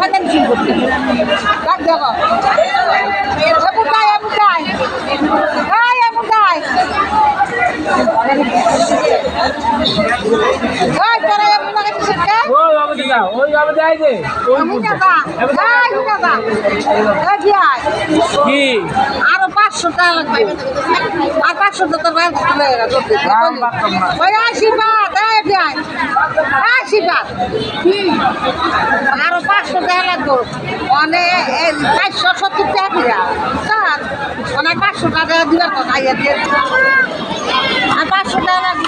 সাজান ছিল করতে ডাক দেখো এমুটাই এমুটাই এই এমুটাই ওই তোরা এমুটাকে দিছিস ওই বাবা যাই দে কি আরো 500 টাকা লাগবে আর 500 টাকা ওই আশীর্বাদ আশীর্বাদ আরো 500 টাকা লাগবে মানে 470 টাকা ফিরা স্যার মানে 500 টাকা দিবার কথা আইয়া দিয়ে আর 500 টাকা লাগবে